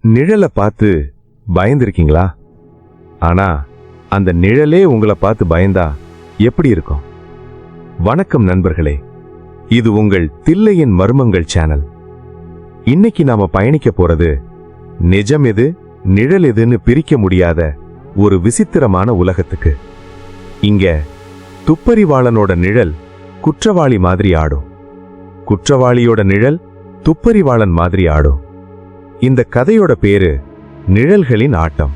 நிழலை பார்த்து பயந்திருக்கீங்களா? ஆனா அந்த நிழலே உங்களை பார்த்து பயந்தா எப்படி இருக்கும்? வணக்கம் நண்பர்களே, இது உங்கள் தில்லையின் மர்மங்கள் சேனல். இன்னைக்கு நாம பயணிக்க போறது நிஜம் எது நிழல் எதுன்னு பிரிக்க முடியாத ஒரு விசித்திரமான உலகத்துக்கு. இங்க துப்பறிவாளனோட நிழல் குற்றவாளி மாதிரி ஆடும், குற்றவாளியோட நிழல் துப்பறிவாளன் மாதிரி ஆடும். இந்த கதையோட பேரு நிழல்களின் ஆட்டம்.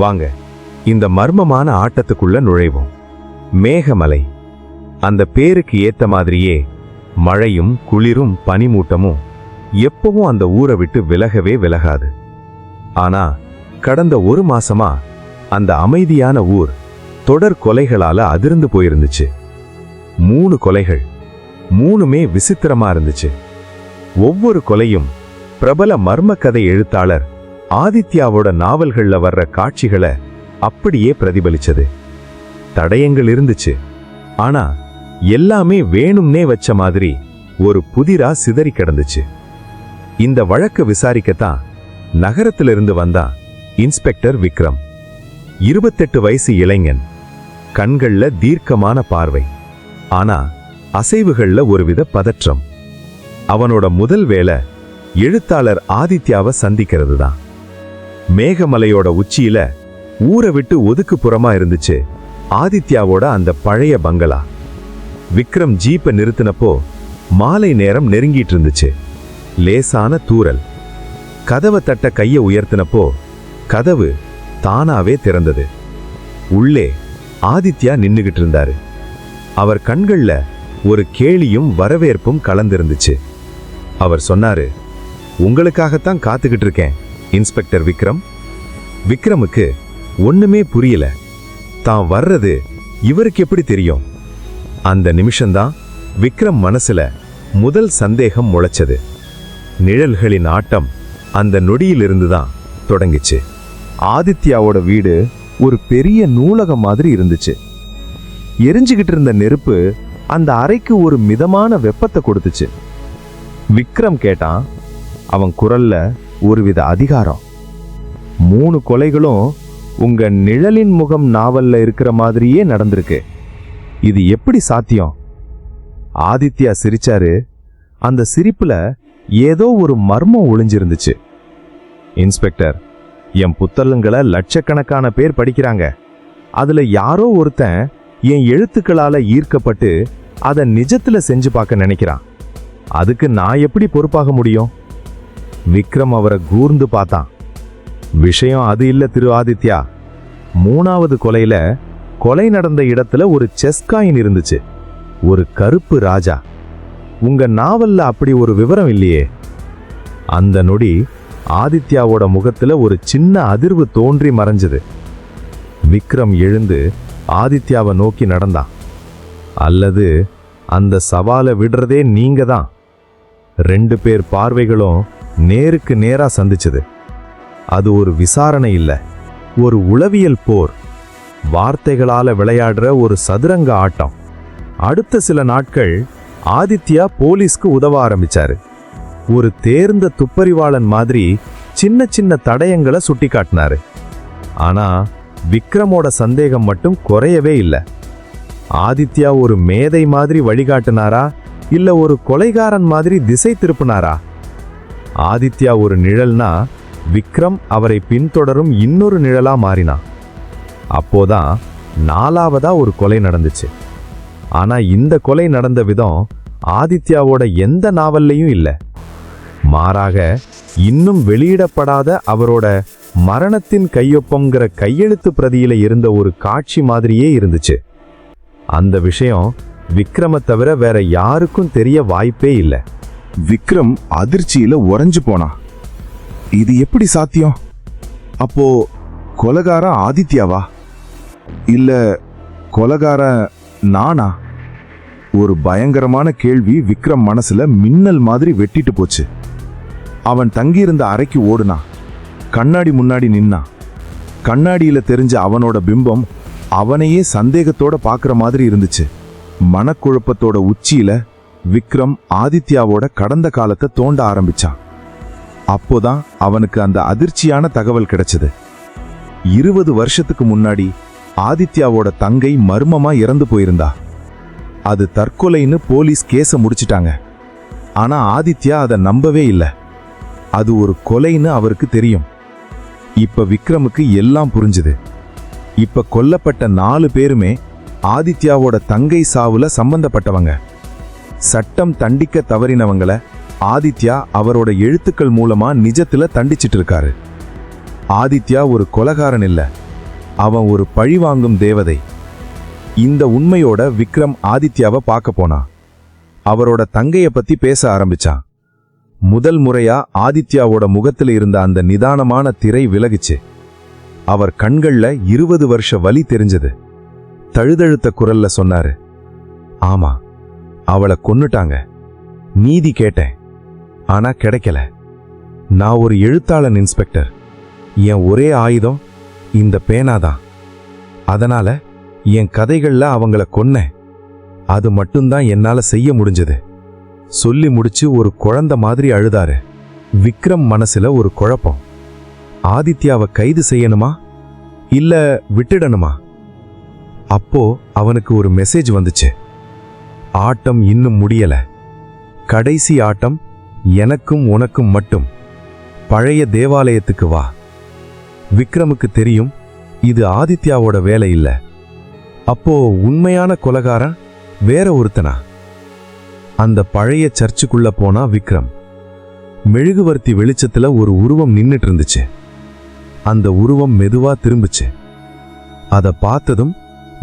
வாங்க இந்த மர்மமான ஆட்டத்துக்குள்ள நுழைவோம். மேகமலை. அந்த பேருக்கு ஏத்த மாதிரியே மழையும் குளிரும் பனிமூட்டமும் எப்பவும் அந்த ஊரை விட்டு விலகவே விலகாது. ஆனா கடந்த ஒரு மாசமா அந்த அமைதியான ஊர் தொடர் கொலைகளால அதிர்ந்து போயிருந்துச்சு. 3 கொலைகள், 3மே விசித்திரமா இருந்துச்சு. ஒவ்வொரு கொலையும் பிரபல மர்ம கதை எழுத்தாளர் ஆதித்யாவோட நாவல்கள்ல வர்ற காட்சிகளை அப்படியே பிரதிபலிச்சது. தடயங்கள் இருந்துச்சு, ஆனா எல்லாமே வேணும்னே வச்ச மாதிரி ஒரு புதிரா சிதறி கிடந்துச்சு. இந்த வழக்க விசாரிக்கத்தான் நகரத்திலிருந்து வந்தான் இன்ஸ்பெக்டர் விக்ரம். 28 வயசு இளைஞன், கண்கள்ல தீர்க்கமான பார்வை, ஆனா அசைவுகள்ல ஒருவித பதற்றம். அவனோட முதல் வேலை எழுத்தாளர் ஆதித்யாவை சந்திக்கிறது தான். மேகமலையோட உச்சியில ஊரை விட்டு ஒதுக்குப்புறமா இருந்துச்சு ஆதித்யாவோட அந்த பழைய பங்களா. விக்ரம் ஜீப்பை நிறுத்தினப்போ மாலை நேரம் நெருங்கிட்டு இருந்துச்சு. லேசான தூறல். கதவை தட்ட கையை உயர்த்தினப்போ கதவு தானாவே திறந்தது. உள்ளே ஆதித்யா நின்னுகிட்டு இருந்தாரு. அவர் கண்கள்ல ஒரு கேலியும் வரவேற்பும் கலந்திருந்துச்சு. அவர் சொன்னாரு, உங்களுக்காகத்தான் காத்துக்கிட்டு இருக்கேன் இன்ஸ்பெக்டர் விக்ரம். விக்ரமுக்கு ஒண்ணுமே புரியல. தான் வர்றது இவருக்கு எப்படி தெரியும்? அந்த நிமிஷம்தான் விக்ரம் மனசுல முதல் சந்தேகம் முளைச்சது. நிழல்களின் ஆட்டம் அந்த நொடியிலிருந்து தான் தொடங்கிச்சு. ஆதித்யாவோட வீடு ஒரு பெரிய நூலகம் மாதிரி இருந்துச்சு. எரிஞ்சுகிட்டு இருந்த நெருப்பு அந்த அறைக்கு ஒரு மிதமான வெப்பத்தை கொடுத்துச்சு. விக்ரம் கேட்டான். அவன் குரல்ல ஒருவித அதிகாரம். 3 கொலைகளும் உங்க நிழலின் முகம் நாவல்ல இருக்கிற மாதிரியே நடந்திருக்கு. இது எப்படி சாத்தியம்? ஆதித்யா சிரிச்சாரு. அந்த சிரிப்புல ஏதோ ஒரு மர்மம் ஒளிஞ்சிருந்துச்சு. இன்ஸ்பெக்டர், என் புத்தகங்களை லட்சக்கணக்கான பேர் படிக்கிறாங்க. அதுல யாரோ ஒருத்தன் என் எழுத்துக்களால ஈர்க்கப்பட்டு அதை நிஜத்துல செஞ்சு பார்க்க நினைக்கிறான். அதுக்கு நான் எப்படி பொறுப்பாக முடியும்? விக்ரம் அவரை கூர்ந்து பார்த்தான். விஷயம் அது இல்ல திரு ஆதித்யா. 3வது கொலையில கொலை நடந்த இடத்துல ஒரு செஸ் காயின் இருந்துச்சு, ஒரு கருப்பு ராஜா. உங்க நாவல்ல அப்படி ஒரு விவரம் இல்லையே. அந்த நொடி ஆதித்யாவோட முகத்துல ஒரு சின்ன அதிர்வு தோன்றி மறைஞ்சது. விக்ரம் எழுந்து ஆதித்யாவை நோக்கி நடந்தான். அல்லது அந்த சவாலை விடுறதே நீங்க தான். 2 பேர் பார்வைகளும் நேருக்கு நேரா சந்திச்சது. அது ஒரு விசாரணை இல்ல, ஒரு உளவியல் போர். வார்த்தைகளால விளையாடுற ஒரு சதுரங்க ஆட்டம். அடுத்த சில நாட்கள் ஆதித்யா போலீஸ்க்கு உதவ ஆரம்பிச்சாரு. ஒரு தேர்ந்த துப்பறிவாளன் மாதிரி சின்ன சின்ன தடயங்களை சுட்டி காட்டினாரு. ஆனா விக்ரமோட சந்தேகம் மட்டும் குறையவே இல்லை. ஆதித்யா ஒரு மேதை மாதிரி வழிகாட்டினாரா, இல்ல ஒரு கொலைகாரன் மாதிரி திசை திருப்பினாரா? ஆதித்யா ஒரு நிழல்னா விக்ரம் அவரை பின்தொடரும் இன்னொரு நிழலா மாறினான். அப்போதான் 4வதா ஒரு கொலை நடந்துச்சு. ஆனா இந்த கொலை நடந்த விதம் ஆதித்யாவோட எந்த நாவல்லையும் இல்ல. மாறாக இன்னும் வெளியிடப்படாத அவரோட மரணத்தின் கையொப்பம்ங்கிற கையெழுத்து பிரதியில இருந்த ஒரு காட்சி மாதிரியே இருந்துச்சு. அந்த விஷயம் விக்ரம தவிர வேற யாருக்கும் தெரிய வாய்ப்பே இல்லை. விக்ரம் அதிர்ச்சியில உறைஞ்சு போனா. இது எப்படி சாத்தியம்? அப்போ கொலைகாரன் ஆதித்யாவா, இல்ல கொலைகாரன் நானா? ஒரு பயங்கரமான கேள்வி விக்ரம் மனசுல மின்னல் மாதிரி வெட்டிட்டு போச்சு. அவன் தங்கியிருந்த அறைக்கு ஓடுனா. கண்ணாடி முன்னாடி நின்னா. கண்ணாடியில தெரிஞ்ச அவனோட பிம்பம் அவனையே சந்தேகத்தோட பாக்குற மாதிரி இருந்துச்சு. மனக்குழப்பத்தோட உச்சியில விக்ரம் ஆதித்யாவோட கடந்த காலத்தை தோண்ட ஆரம்பிச்சான். அப்போதான் அவனுக்கு அந்த அதிர்ச்சியான தகவல் கிடைச்சது. 20 வருஷத்துக்கு முன்னாடி ஆதித்யாவோட தங்கை மர்மமா இறந்து போயிருந்தா. அது தற்கொலைன்னு போலீஸ் கேஸ முடிச்சிட்டாங்க. ஆனா ஆதித்யா அதை நம்பவே இல்லை. அது ஒரு கொலைன்னு அவருக்கு தெரியும். இப்ப விக்ரமுக்கு எல்லாம் புரிஞ்சுது. இப்ப கொல்லப்பட்ட 4 பேருமே ஆதித்யாவோட தங்கை சாவுல சம்பந்தப்பட்டவங்க. சட்டம் தண்டிக்க தவறினவங்கள ஆதித்யா அவரோட எழுத்துக்கள் மூலமா நிஜத்துல தண்டிச்சிட்டு இருக்காரு. ஆதித்யா ஒரு கொலைகாரன் இல்ல, அவன் ஒரு பழிவாங்கும் தேவதை. இந்த உண்மையோட விக்ரம் ஆதித்யாவை பார்க்க போனான். அவரோட தங்கைய பத்தி பேச ஆரம்பிச்சான். முதல் முறையா ஆதித்யாவோட முகத்துல இருந்த அந்த நிதானமான திரை விலகுச்சு. அவர் கண்கள்ல 20 வருஷ வலி தெரிஞ்சது. தழுதழுத்த குரல்ல சொன்னாரு, ஆமா, அவளை கொன்னுட்டாங்க. நீதி கேட்டேன், ஆனா கிடைக்கல. நான் ஒரு எழுத்தாளன் இன்ஸ்பெக்டர். என் ஒரே ஆயுதம் இந்த பேனாதான். அதனால என் கதைகள்ல அவங்கள கொன்னேன். அது மட்டும்தான் என்னால செய்ய முடிஞ்சது. சொல்லி முடிச்சு ஒரு குழந்தை மாதிரி அழுதாரு. விக்ரம் மனசுல ஒரு குழப்பம். ஆதித்யாவை கைது செய்யணுமா இல்ல விட்டுடணுமா? அப்போ அவனுக்கு ஒரு மெசேஜ் வந்துச்சு. ஆட்டம் இன்னும் முடியல. கடைசி ஆட்டம் எனக்கும் உனக்கும் மட்டும். பழைய தேவாலயத்துக்கு வா. விக்ரமுக்கு தெரியும் இது ஆதித்யாவோட வேலை இல்ல. அப்போ உண்மையான கொலைகாரன் வேற ஒருத்தனா? அந்த பழைய சர்ச்சுக்குள்ள போனா விக்ரம். மெழுகுவர்த்தி வெளிச்சத்துல ஒரு உருவம் நின்னுட்டு இருந்துச்சு. அந்த உருவம் மெதுவா திரும்புச்சு. அத பார்த்ததும்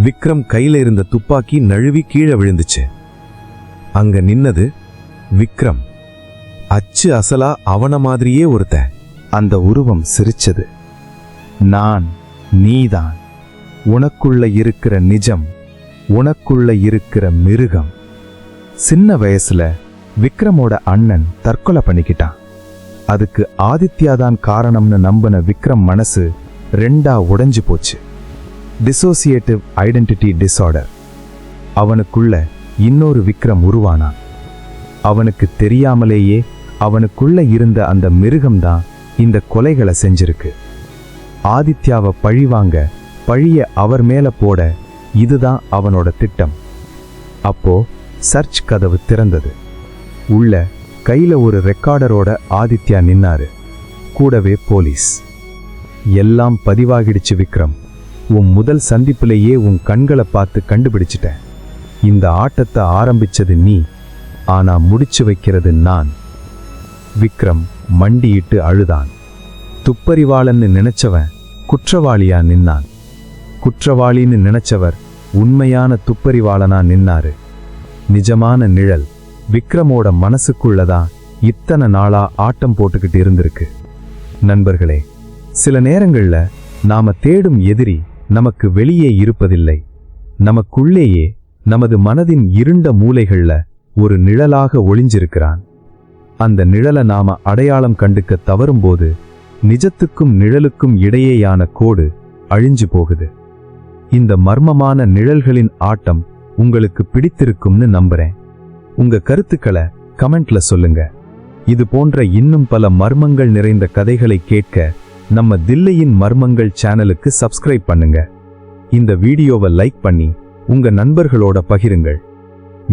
விக்ரம் கையில இருந்த துப்பாக்கி நழுவி கீழே விழுந்துச்சு. அங்க நின்னது விக்ரம். அச்சு அசலா அவன மாதிரியே ஒருத்தன். அந்த உருவம் சிரிச்சது. நான் நீதான். உனக்குள்ள இருக்கிற நிஜம், உனக்குள்ள இருக்கிற மிருகம். சின்ன வயசுல விக்ரமோட அண்ணன் தற்கொலை பண்ணிக்கிட்டான். அதுக்கு ஆதித்யாதான் காரணம்னு நம்பின விக்ரம் மனசு 2ஆ உடைஞ்சு போச்சு. Dissociative identity disorder. அவனுக்குள்ள இன்னொரு விக்ரம் உருவானான். அவனுக்கு தெரியாமலேயே அவனுக்குள்ள இருந்த அந்த மிருகம்தான் இந்த கொலைகளை செஞ்சிருக்கு. ஆதித்யாவை பழிவாங்க, பழிய அவர் மேல போட இதுதான் அவனோட திட்டம். அப்போ சர்ச் கதவு திறந்தது. உள்ள கையில ஒரு ரெக்கார்டரோட ஆதித்யா நின்னாரு. கூடவே போலீஸ். எல்லாம் பதிவாகிடுச்சு விக்ரம். உன் முதல் சந்திப்பிலேயே உன் கண்களை பார்த்து கண்டுபிடிச்சிட்டேன். இந்த ஆட்டத்தை ஆரம்பிச்சது நீ, ஆனா முடிச்சு வைக்கிறது நான். விக்ரம் மண்டியிட்டு அழுதான். துப்பறிவாளன்னு நினைச்சவன் குற்றவாளியா நின்னான். குற்றவாளின்னு நினைச்சவர் உண்மையான துப்பறிவாளனா நின்னாரு. நிஜமான நிழல் விக்ரமோட மனசுக்குள்ளதான் இத்தனை நாளா ஆட்டம் போட்டுக்கிட்டு இருந்திருக்கு. நண்பர்களே, சில நேரங்கள்ல நாம தேடும் எதிரி நமக்கு வெளியே இருப்பதில்லை. நமக்குள்ளேயே நமது மனதின் இருண்ட மூலைகள்ல ஒரு நிழலாக ஒளிஞ்சிருக்கிறான். அந்த நிழலை நாம அடையாளம் கண்டுக்க தவறும்போது நிஜத்துக்கும் நிழலுக்கும் இடையேயான கோடு அழிஞ்சு போகுது. இந்த மர்மமான நிழல்களின் ஆட்டம் உங்களுக்கு பிடித்திருக்கும்னு நம்புறேன். உங்க கருத்துக்களை கமெண்ட்ல சொல்லுங்க. இது போன்ற இன்னும் பல மர்மங்கள் நிறைந்த கதைகளை கேட்க நம்ம தில்லையின் மர்மங்கள் சேனலுக்கு சப்ஸ்கிரைப் பண்ணுங்க. இந்த வீடியோவை லைக் பண்ணி உங்க நண்பர்களோட பகிருங்கள்.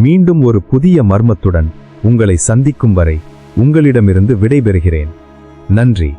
மீண்டும் ஒரு புதிய மர்மத்துடன் உங்களை சந்திக்கும் வரை உங்களிடமிருந்து விடைபெறுகிறேன். நன்றி.